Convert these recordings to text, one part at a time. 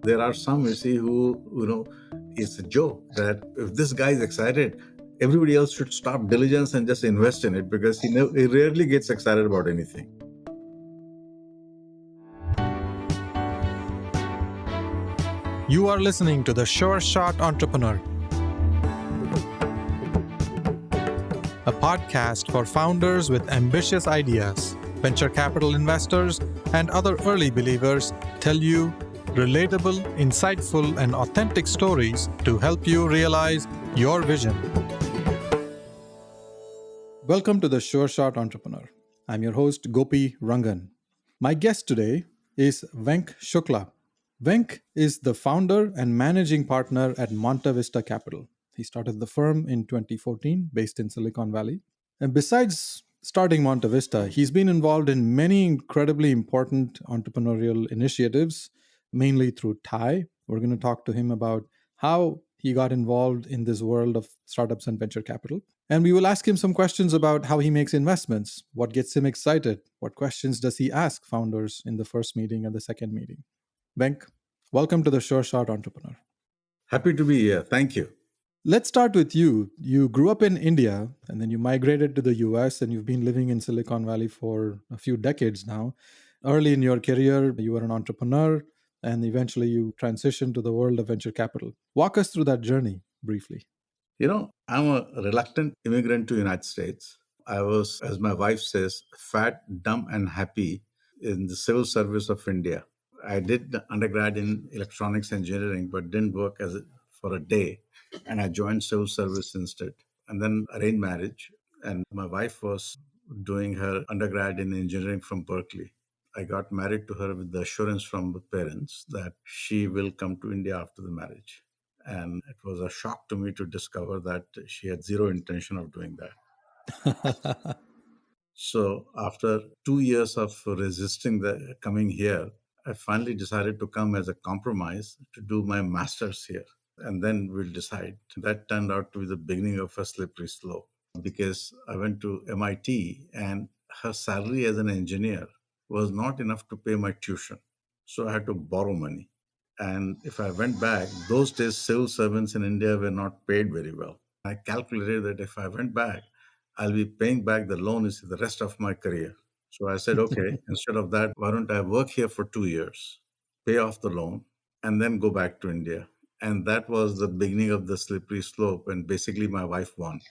There are some, you see, it's a joke that if this guy is excited, everybody else should stop diligence and just invest in it because he rarely gets excited about anything. You are listening to The Sure Shot Entrepreneur, a podcast for founders with ambitious ideas. Venture capital investors and other early believers tell you relatable, insightful, and authentic stories to help you realize your vision. Welcome to The Sure Shot Entrepreneur. I'm your host, Gopi Rangan. My guest today is Venk Shukla. Venk is the founder and managing partner at Monta Vista Capital. He started the firm in 2014, based in Silicon Valley. And besides starting Monta Vista, he's been involved in many incredibly important entrepreneurial initiatives, mainly through TIE. We're going to talk to him about how he got involved in this world of startups and venture capital. And we will ask him some questions about how he makes investments, what gets him excited, what questions does he ask founders in the first meeting and the second meeting. Venk, welcome to the Sure Shot Entrepreneur. Happy to be here. Thank you. Let's start with you. You grew up in India and then you migrated to the US and you've been living in Silicon Valley for a few decades now. Early in your career, you were an entrepreneur and eventually you transitioned to the world of venture capital. Walk us through that journey briefly. I'm a reluctant immigrant to the United States. I was, as my wife says, fat, dumb, and happy in the civil service of India. I did the undergrad in electronics engineering, but didn't work for a day. And I joined civil service instead. And then arranged marriage. And my wife was doing her undergrad in engineering from Berkeley. I got married to her with the assurance from the parents that she will come to India after the marriage. And it was a shock to me to discover that she had zero intention of doing that. So after 2 years of resisting the coming here, I finally decided to come as a compromise to do my master's here. And then we'll decide. That turned out to be the beginning of a slippery slope because I went to MIT and her salary as an engineer was not enough to pay my tuition. So I had to borrow money. And if I went back, those days civil servants in India were not paid very well. I calculated that if I went back, I'll be paying back the loan is the rest of my career. So I said, okay, instead of that, why don't I work here for 2 years, pay off the loan, and then go back to India? And that was the beginning of the slippery slope. And basically, my wife won.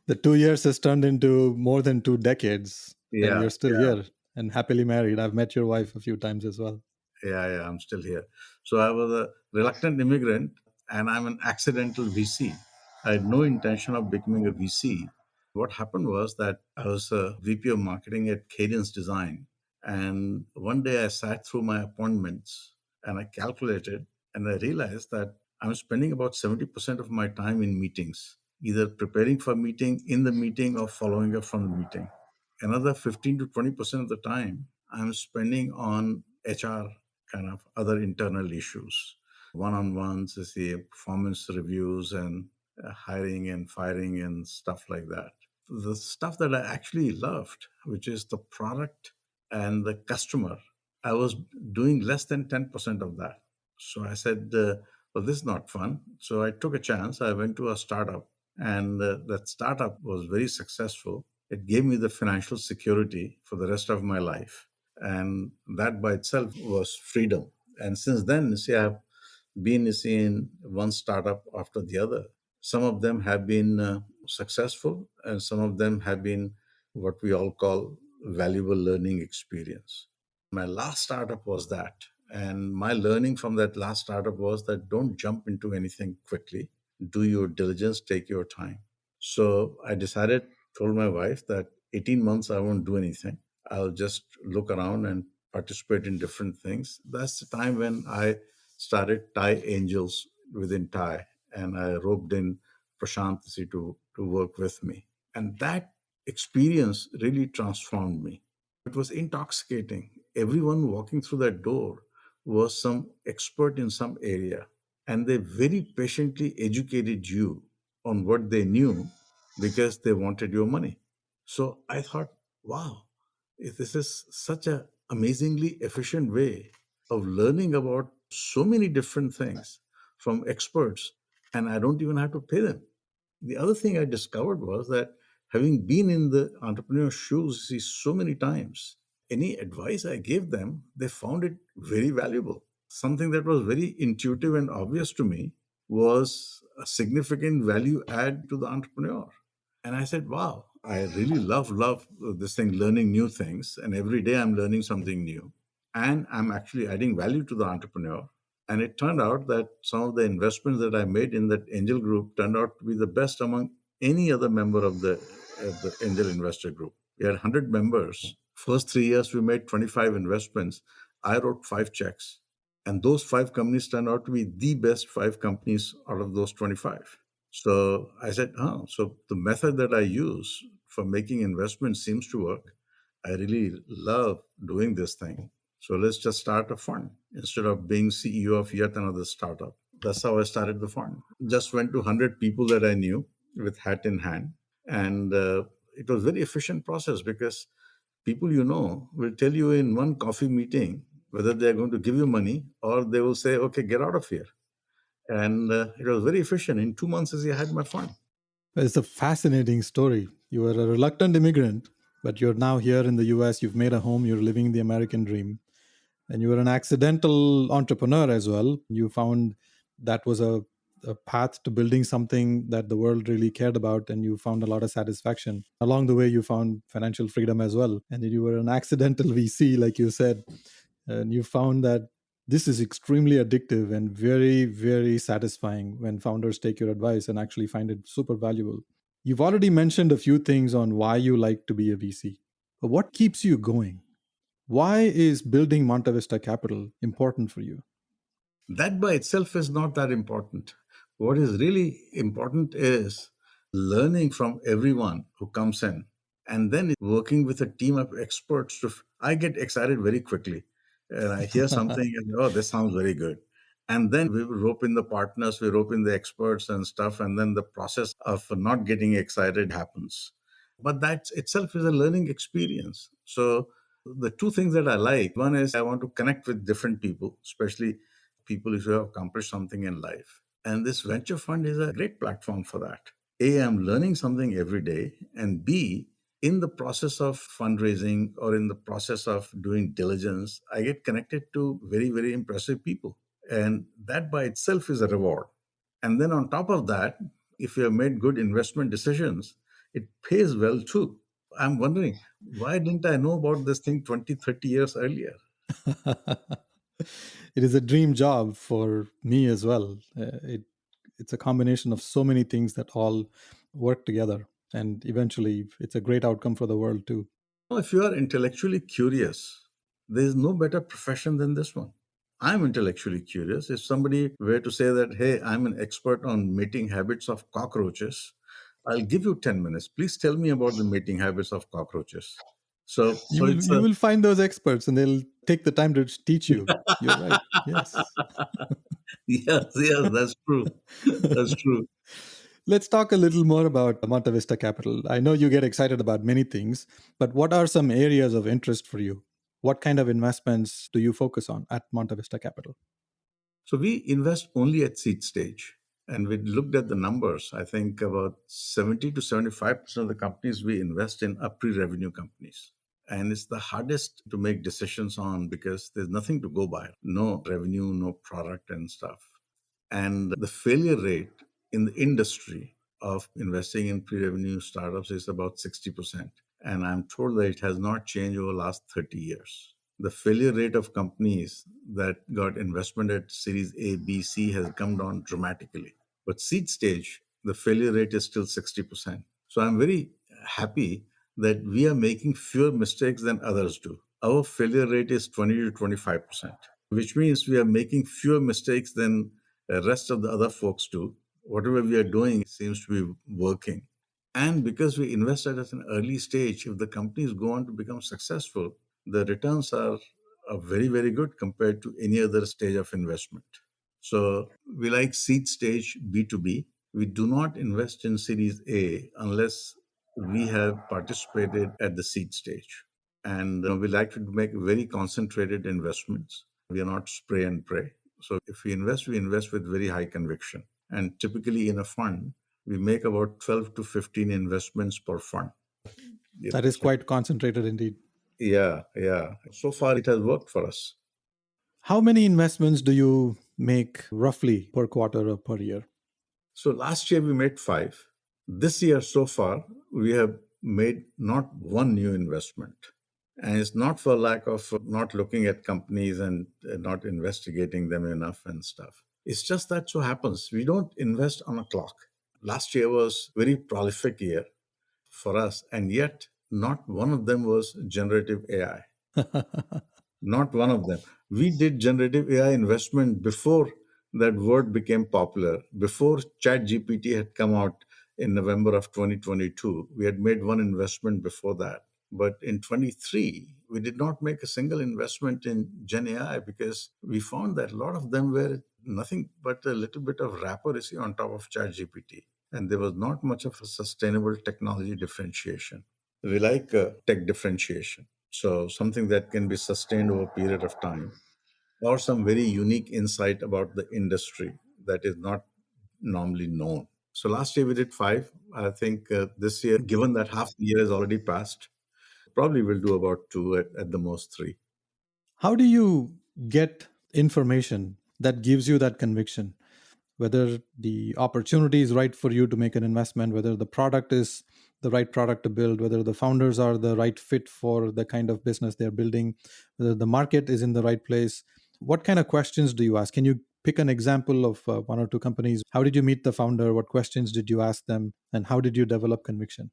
The 2 years has turned into more than 2 decades, and you're still here and happily married. I've met your wife a few times as well. Yeah, I'm still here. So I was a reluctant immigrant and I'm an accidental VC. I had no intention of becoming a VC. What happened was that I was a VP of marketing at Cadence Design. And one day I sat through my appointments and I calculated and I realized that I'm spending about 70% of my time in meetings, either preparing for a meeting, in the meeting, or following up from the meeting. Another 15 to 20% of the time I'm spending on HR kind of other internal issues, one-on-ones, the performance reviews and hiring and firing and stuff like that. The stuff that I actually loved, which is the product and the customer, I was doing less than 10% of that. So I said, well, this is not fun. So I took a chance. I went to a startup and that startup was very successful. It gave me the financial security for the rest of my life. And that by itself was freedom. And since then, I've been in one startup after the other. Some of them have been successful, and some of them have been what we all call valuable learning experience. My last startup was that. And my learning from that last startup was that don't jump into anything quickly. Do your diligence, take your time. So I told my wife that 18 months I won't do anything. I'll just look around and participate in different things. That's the time when I started TIE Angels within TIE, and I roped in Prashant to work with me. And that experience really transformed me. It was intoxicating. Everyone walking through that door was some expert in some area, and they very patiently educated you on what they knew because they wanted your money. So I thought, wow, this is such an amazingly efficient way of learning about so many different things from experts, and I don't even have to pay them. The other thing I discovered was that having been in the entrepreneur's shoes see so many times, any advice I gave them, they found it very valuable. Something that was very intuitive and obvious to me was a significant value add to the entrepreneur. And I said, wow, I really love this thing, learning new things. And every day I'm learning something new. And I'm actually adding value to the entrepreneur. And it turned out that some of the investments that I made in that angel group turned out to be the best among any other member of the angel investor group. We had 100 members. First 3 years, we made 25 investments. I wrote 5 checks. And those 5 companies turned out to be the best 5 companies out of those 25. So I said, oh, so the method that I use for making investments seems to work. I really love doing this thing. So let's just start a fund instead of being CEO of yet another startup. That's how I started the fund. Just went to 100 people that I knew with hat in hand. And it was very efficient process because people will tell you in one coffee meeting whether they're going to give you money or they will say, okay, get out of here. And it was very efficient. In 2 months, I had my fund. It's a fascinating story. You were a reluctant immigrant, but you're now here in the US. You've made a home. You're living the American dream. And you were an accidental entrepreneur as well. You found that was a path to building something that the world really cared about, and you found a lot of satisfaction. Along the way, you found financial freedom as well. And then you were an accidental VC, like you said, and you found that this is extremely addictive and very, very satisfying when founders take your advice and actually find it super valuable. You've already mentioned a few things on why you like to be a VC, but what keeps you going? Why is building Monta Vista Capital important for you? That by itself is not that important. What is really important is learning from everyone who comes in and then working with a team of experts. I get excited very quickly. And I hear something and, oh, this sounds very good. And then we rope in the partners, we rope in the experts and stuff. And then the process of not getting excited happens. But that itself is a learning experience. So the two things that I like, one is I want to connect with different people, especially people who have accomplished something in life. And this venture fund is a great platform for that. A, I'm learning something every day. And B, in the process of fundraising or in the process of doing diligence, I get connected to very, very impressive people. And that by itself is a reward. And then on top of that, if you have made good investment decisions, it pays well too. I'm wondering, why didn't I know about this thing 20, 30 years earlier? It is a dream job for me as well. It's a combination of so many things that all work together, and eventually, it's a great outcome for the world too. If you are intellectually curious, there is no better profession than this one. I'm intellectually curious. If somebody were to say that, hey, I'm an expert on mating habits of cockroaches, I'll give you 10 minutes. Please tell me about the mating habits of cockroaches. So it's You a will find those experts, and they'll take the time to teach you. You're right. Yes. yes, that's true. That's true. Let's talk a little more about Monta Vista Capital. I know you get excited about many things, but what are some areas of interest for you? What kind of investments do you focus on at Monta Vista Capital? So we invest only at seed stage. And we looked at the numbers. I think about 70 to 75% of the companies we invest in are pre revenue companies. And it's the hardest to make decisions on because there's nothing to go by, no revenue, no product, and stuff. And the failure rate in the industry of investing in pre revenue startups is about 60%. And I'm told that it has not changed over the last 30 years. The failure rate of companies that got investment at Series A, B, C has come down dramatically. But seed stage, the failure rate is still 60%. So I'm very happy that we are making fewer mistakes than others do. Our failure rate is 20 to 25%, which means we are making fewer mistakes than the rest of the other folks do. Whatever we are doing seems to be working. And because we invested at an early stage, if the companies go on to become successful, the returns are very, very good compared to any other stage of investment. So we like seed stage B2B. We do not invest in Series A unless we have participated at the seed stage. And we like to make very concentrated investments. We are not spray and pray. So if we invest with very high conviction. And typically in a fund, we make about 12 to 15 investments per fund. That is So quite concentrated indeed. yeah, yeah. So far it has worked for us. How many investments do you make roughly per quarter or per year? So last year we made five. This year so far, we have made not one new investment. And it's not for lack of not looking at companies and not investigating them enough and stuff. It's just that so happens we don't invest on a clock. Last year was very prolific year for us, and yet not one of them was generative AI. Not one of them. We did generative AI investment before that word became popular. Before ChatGPT had come out in November of 2022, we had made one investment before that. But in 23, we did not make a single investment in Gen AI because we found that a lot of them were nothing but a little bit of wrapper you see, on top of ChatGPT. And there was not much of a sustainable technology differentiation. We like tech differentiation. So something that can be sustained over a period of time, or some very unique insight about the industry that is not normally known. So last year we did five. I think this year, given that half the year has already passed, probably we'll do about two at the most three. How do you get information that gives you that conviction? Whether the opportunity is right for you to make an investment, whether the product is the right product to build, whether the founders are the right fit for the kind of business they're building, whether the market is in the right place. What kind of questions do you ask? Can you pick an example of one or two companies? How did you meet the founder? What questions did you ask them? And how did you develop conviction?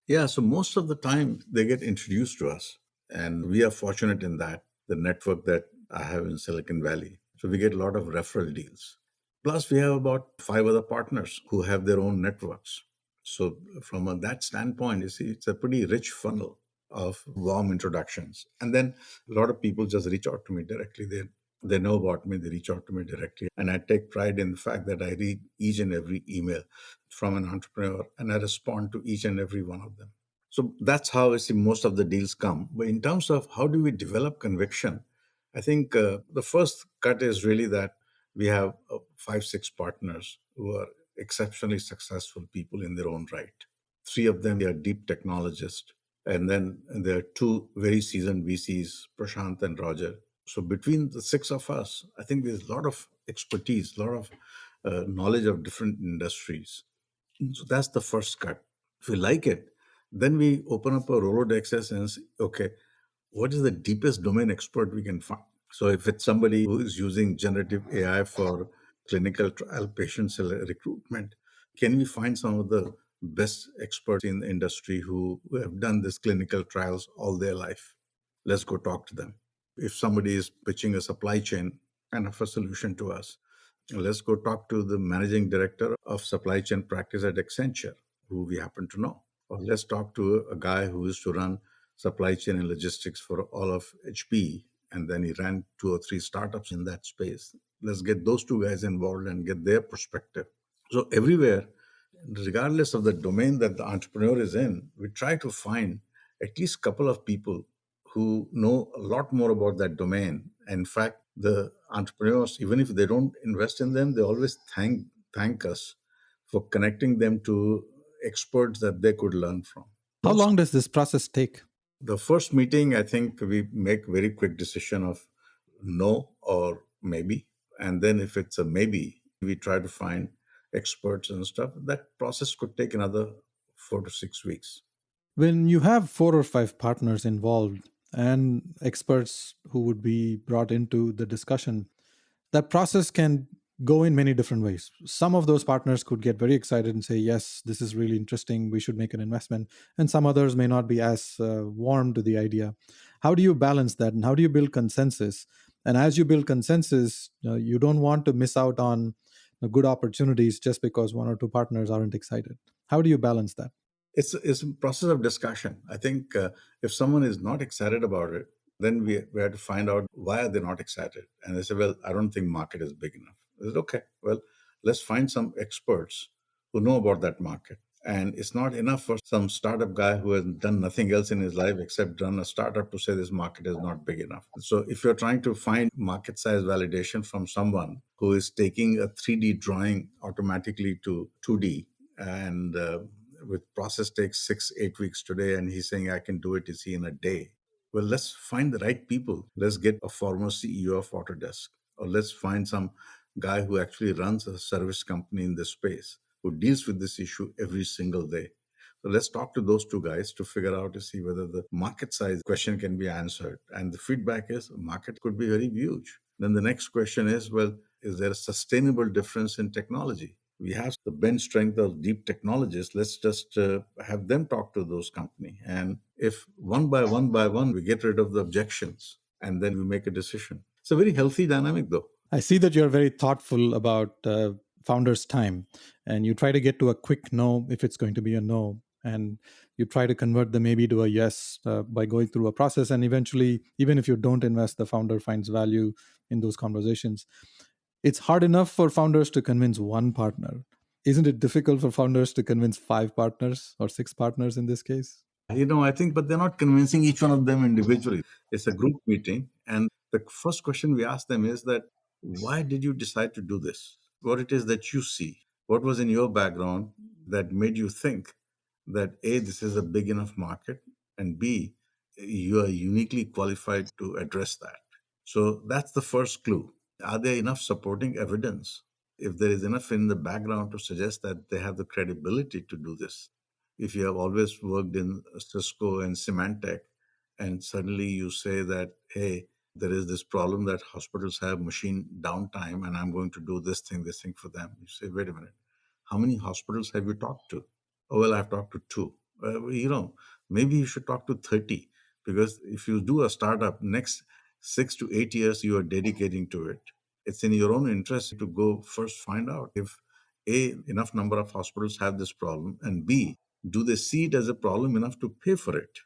Yeah, so most of the time they get introduced to us, and we are fortunate in that the network that I have in Silicon Valley. So we get a lot of referral deals. Plus, we have about five other partners who have their own networks. So, from that standpoint, you see, it's a pretty rich funnel of warm introductions. And then a lot of people just reach out to me directly. They know about me, they reach out to me directly. And I take pride in the fact that I read each and every email from an entrepreneur and I respond to each and every one of them. So that's how I see most of the deals come. But in terms of how do we develop conviction, I think the first cut is really that we have five, six partners who are exceptionally successful people in their own right. Three of them are deep technologists. And then there are two very seasoned VCs, Prashant and Roger. So between the six of us, I think there's a lot of expertise, a lot of knowledge of different industries. So that's the first cut. If we like it, then we open up a Rolodex and say, okay, what is the deepest domain expert we can find? So if it's somebody who is using generative AI for clinical trial patient recruitment, can we find some of the best experts in the industry who have done this clinical trials all their life? Let's go talk to them. If somebody is pitching a supply chain kind of a solution to us, let's go talk to the managing director of supply chain practice at Accenture, who we happen to know. Or let's talk to a guy who used to run supply chain and logistics for all of HP, and then he ran two or three startups in that space. Let's get those two guys involved and get their perspective. So everywhere, regardless of the domain that the entrepreneur is in, we try to find at least a couple of people who know a lot more about that domain. In fact, the entrepreneurs, even if they don't invest in them, they always thank us for connecting them to experts that they could learn from. How Most long does this process take? the first meeting, I think we make very quick decision of no or maybe, and then if it's a maybe, we try to find experts and stuff. That process could take another 4 to 6 weeks. When you have four or five partners involved and experts who would be brought into the discussion, that process can go in many different ways. Some of those partners could get very excited and say, yes, this is really interesting, we should make an investment. And some others may not be as warm to the idea. How do you balance that? And how do you build consensus? And as you build consensus, you don't want to miss out on good opportunities just because one or two partners aren't excited. How do you balance that? It's a process of discussion. I think if someone is not excited about it, then we have to find out why are they not excited. And they say, well, I don't think market is big enough. I said, okay, well, let's find some experts who know about that market. And it's not enough for some startup guy who has done nothing else in his life except run a startup to say this market is not big enough. So if you're trying to find market size validation from someone who is taking a 3D drawing automatically to 2D, and with process takes 6 8 weeks today, and he's saying I can do it, you see, in a day. Well, let's find the right people. Let's get a former CEO of Autodesk, or let's find some guy who actually runs a service company in this space, who deals with this issue every single day. So let's talk to those two guys to figure out to see whether the market size question can be answered. And the feedback is market could be very huge. Then the next question is, well, is there a sustainable difference in technology? We have the bench strength of deep technologists. Let's just have them talk to those companies. And if one by one we get rid of the objections, and then we make a decision. It's a very healthy dynamic, though. I see that you're very thoughtful about founders' time, and you try to get to a quick no if it's going to be a no, and you try to convert the maybe to a yes by going through a process. And eventually, even if you don't invest, the founder finds value in those conversations. It's hard enough for founders to convince one partner. Isn't it difficult for founders to convince five partners or six partners in this case? I think, but they're not convincing each one of them individually. It's a group meeting. And the first question we ask them is that, why did you decide to do this? What it is that you see? What was in your background that made you think that A, this is a big enough market, and B, you are uniquely qualified to address that? So that's the first clue. Are there enough supporting evidence? If there is enough in the background to suggest that they have the credibility to do this, if you have always worked in Cisco and Symantec, and suddenly you say that, hey, there is this problem that hospitals have machine downtime, and I'm going to do this thing for them. You say, wait a minute, how many hospitals have you talked to? Oh, well, I've talked to two. Maybe you should talk to 30, because if you do a startup, next 6 to 8 years you are dedicating to it. It's in your own interest to go first find out if A, enough number of hospitals have this problem, and B, do they see it as a problem enough to pay for it?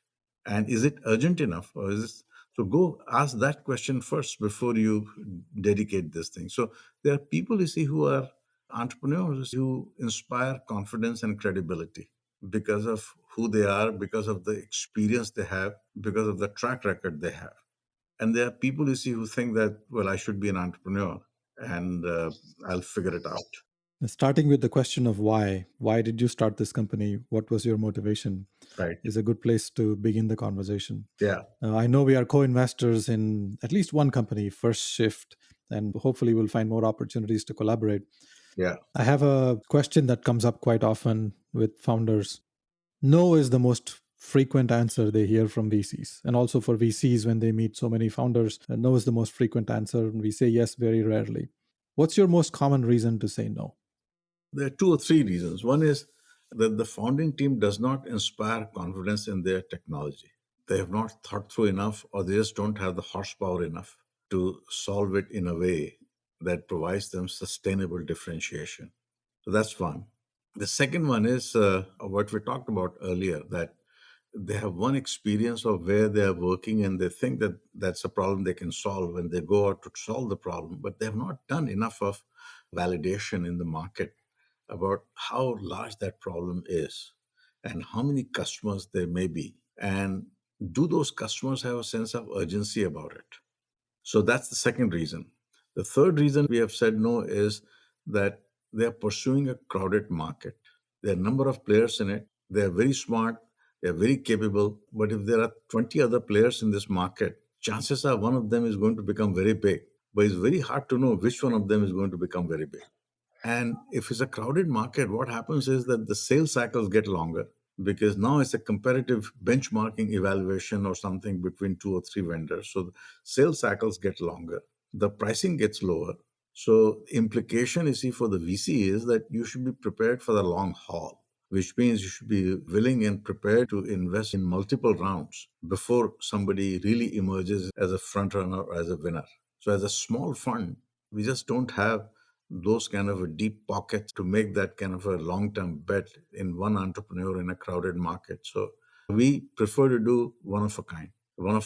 And is it urgent enough? Or is this, so go ask that question first before you dedicate this thing. So there are people you see who are entrepreneurs who inspire confidence and credibility because of who they are, because of the experience they have, because of the track record they have. And there are people you see who think that, well, I should be an entrepreneur, and I'll figure it out. Starting with the question of why did you start this company? What was your motivation? Right. Is a good place to begin the conversation. Yeah. I know we are co investors in at least one company, First Shift, and hopefully we'll find more opportunities to collaborate. Yeah. I have a question that comes up quite often with founders. No is the most frequent answer they hear from VCs. And also for VCs, when they meet so many founders, no is the most frequent answer. And we say yes very rarely. What's your most common reason to say no? There are two or three reasons. One is that the founding team does not inspire confidence in their technology. They have not thought through enough, or they just don't have the horsepower enough to solve it in a way that provides them sustainable differentiation. So that's one. The second one is what we talked about earlier, that they have one experience of where they are working, and they think that that's a problem they can solve when they go out to solve the problem, but they have not done enough of validation in the market about how large that problem is and how many customers there may be, and do those customers have a sense of urgency about it. So that's the second reason. The third reason we have said no is that they are pursuing a crowded market. There are a number of players in it. They are very smart, they are very capable. But if there are 20 other players in this market, chances are one of them is going to become very big. But it's very hard to know which one of them is going to become very big. And if it's a crowded market, what happens is that the sales cycles get longer, because now it's a comparative benchmarking evaluation or something between two or three vendors. So the sales cycles get longer, the pricing gets lower. So implication you see for the VC is that you should be prepared for the long haul, which means you should be willing and prepared to invest in multiple rounds before somebody really emerges as a front runner or as a winner. So as a small fund, we just don't have those kind of a deep pockets to make that kind of a long-term bet in one entrepreneur in a crowded market. So we prefer to do one of a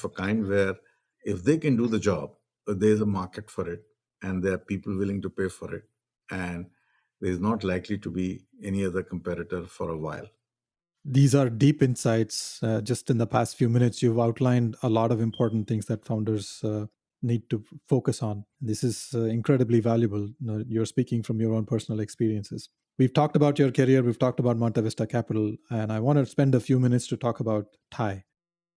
kind where if they can do the job, there's a market for it, and there are people willing to pay for it. And There is not likely to be any other competitor for a while. These are deep insights. Just in the past few minutes, you've outlined a lot of important things that founders need to focus on. This is incredibly valuable. You're speaking from your own personal experiences. We've talked about your career, we've talked about Monta Vista Capital, and I want to spend a few minutes to talk about Thai.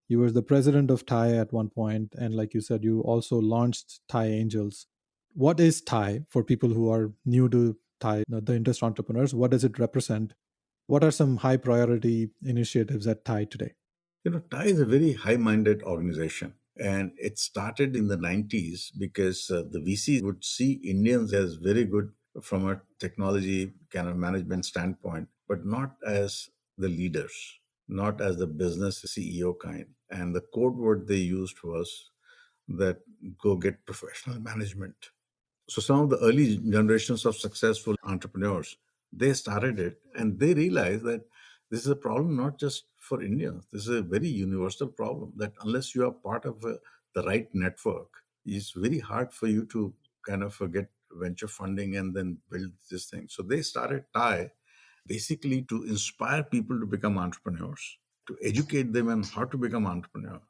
You were the president of Thai at one point, and like you said, you also launched Thai Angels. What is Thai for people who are new to Thai, the interest entrepreneurs? What does it represent? What are some high priority initiatives at Thai today? TIE is a very high minded organization. And it started in the 90s because the VC would see Indians as very good from a technology kind of management standpoint, but not as the leaders, not as the business CEO kind. And the code word they used was that go get professional management. So some of the early generations of successful entrepreneurs, they started it and they realized that this is a problem not just for India. This is a very universal problem that unless you are part of the right network, it's very hard for you to kind of get venture funding and then build this thing. So they started TIE basically to inspire people to become entrepreneurs, to educate them on how to become entrepreneur,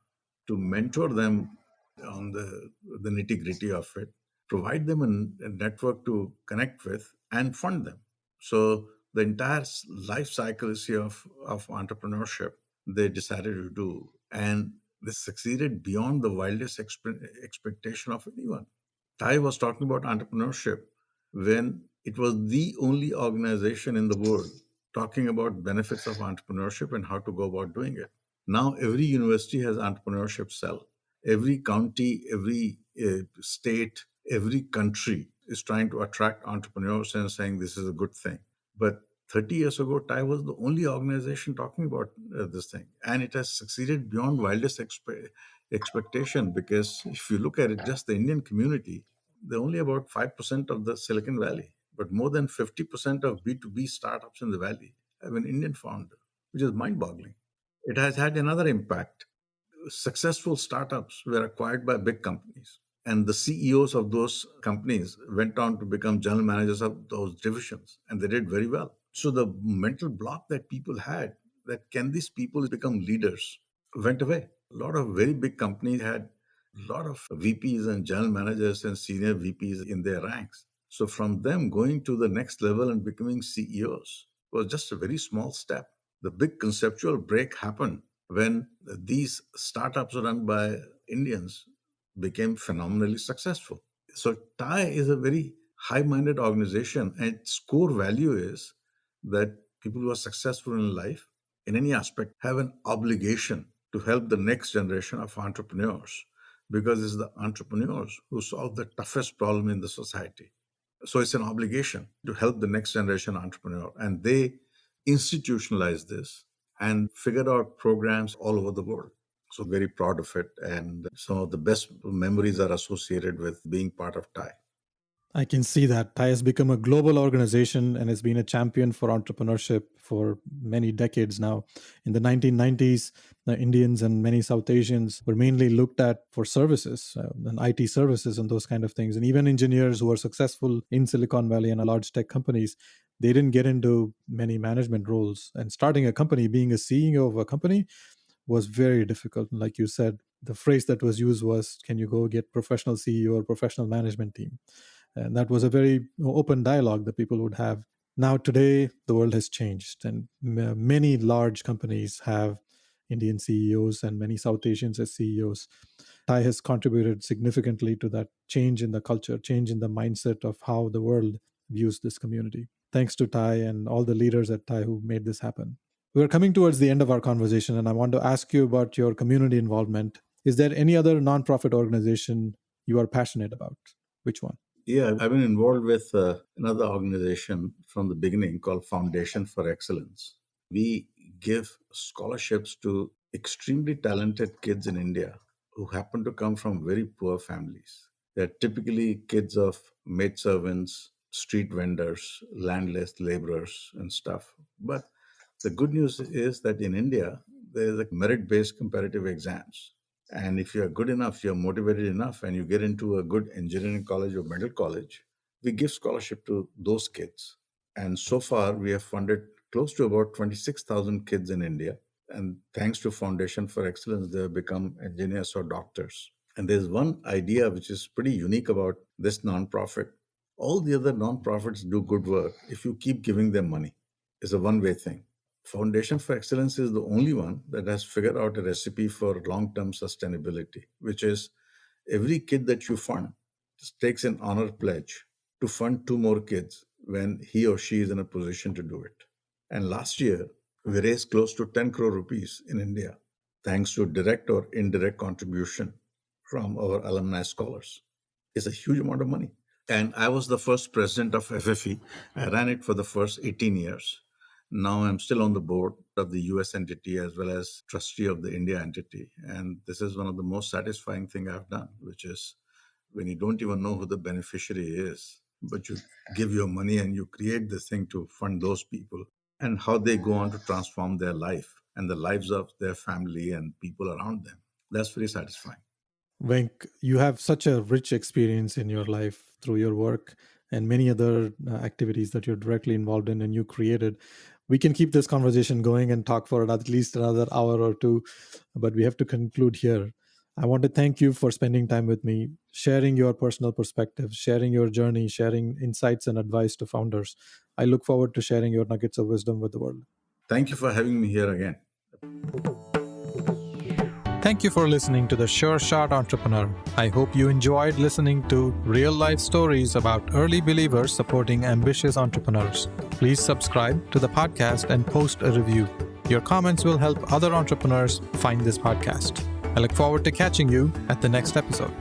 to mentor them on the nitty gritty of it, provide them a network to connect with, and fund them. So the entire life cycle is here of entrepreneurship they decided to do. And this succeeded beyond the wildest expectation of anyone. Ty was talking about entrepreneurship when it was the only organization in the world talking about benefits of entrepreneurship and how to go about doing it. Now every university has entrepreneurship cell. Every county, every state, every country is trying to attract entrepreneurs and saying this is a good thing. But 30 years ago, TIE was the only organization talking about this thing. And it has succeeded beyond wildest expectation because if you look at it, just the Indian community, they're only about 5% of the Silicon Valley. But more than 50% of B2B startups in the Valley have an Indian founder, which is mind boggling. It has had another impact. Successful startups were acquired by big companies, and the CEOs of those companies went on to become general managers of those divisions, and they did very well. So the mental block that people had, that can these people become leaders, went away. A lot of very big companies had a lot of VPs and general managers and senior VPs in their ranks. So from them going to the next level and becoming CEOs was just a very small step. The big conceptual break happened when these startups run by Indians became phenomenally successful. So TIE is a very high-minded organization, and its core value is that people who are successful in life in any aspect have an obligation to help the next generation of entrepreneurs because it's the entrepreneurs who solve the toughest problem in the society. So it's an obligation to help the next generation entrepreneur. And they institutionalize this and figured out programs all over the world. So very proud of it. And some of the best memories are associated with being part of TIE. I can see that Thai has become a global organization and has been a champion for entrepreneurship for many decades now. In the 1990s, the Indians and many South Asians were mainly looked at for services and IT services and those kind of things. And even engineers who were successful in Silicon Valley and large tech companies, they didn't get into many management roles. And starting a company, being a CEO of a company, was very difficult. And like you said, the phrase that was used was, can you go get professional CEO or professional management team? And that was a very open dialogue that people would have. Now, today, the world has changed, and many large companies have Indian CEOs and many South Asians as CEOs. Thai has contributed significantly to that change in the culture, change in the mindset of how the world views this community. Thanks to Thai and all the leaders at Thai who made this happen. We're coming towards the end of our conversation, and I want to ask you about your community involvement. Is there any other nonprofit organization you are passionate about? Which one? Yeah, I've been involved with another organization from the beginning called Foundation for Excellence. We give scholarships to extremely talented kids in India who happen to come from very poor families. They're typically kids of maidservants, street vendors, landless laborers, and stuff. But the good news is that in India, there's a merit based competitive exams. And if you're good enough, you're motivated enough, and you get into a good engineering college or medical college, we give scholarship to those kids. And so far, we have funded close to about 26,000 kids in India. And thanks to Foundation for Excellence, they have become engineers or doctors. And there's one idea which is pretty unique about this nonprofit. All the other nonprofits do good work if you keep giving them money. It's a one way thing. Foundation for Excellence is the only one that has figured out a recipe for long term sustainability, which is every kid that you fund takes an honor pledge to fund two more kids when he or she is in a position to do it. And last year, we raised close to 10 crore rupees in India, thanks to direct or indirect contribution from our alumni scholars. It's a huge amount of money. And I was the first president of FFE. I ran it for the first 18 years. Now I'm still on the board of the US entity as well as trustee of the India entity. And this is one of the most satisfying thing I've done, which is when you don't even know who the beneficiary is, but you give your money and you create this thing to fund those people and how they go on to transform their life and the lives of their family and people around them. That's very satisfying. Venk, you have such a rich experience in your life through your work and many other activities that you're directly involved in and you created. We can keep this conversation going and talk for at least another hour or two, but we have to conclude here. I want to thank you for spending time with me, sharing your personal perspectives, sharing your journey, sharing insights and advice to founders. I look forward to sharing your nuggets of wisdom with the world. Thank you for having me here again. Thank you for listening to The Sure Shot Entrepreneur. I hope you enjoyed listening to real-life stories about early believers supporting ambitious entrepreneurs. Please subscribe to the podcast and post a review. Your comments will help other entrepreneurs find this podcast. I look forward to catching you at the next episode.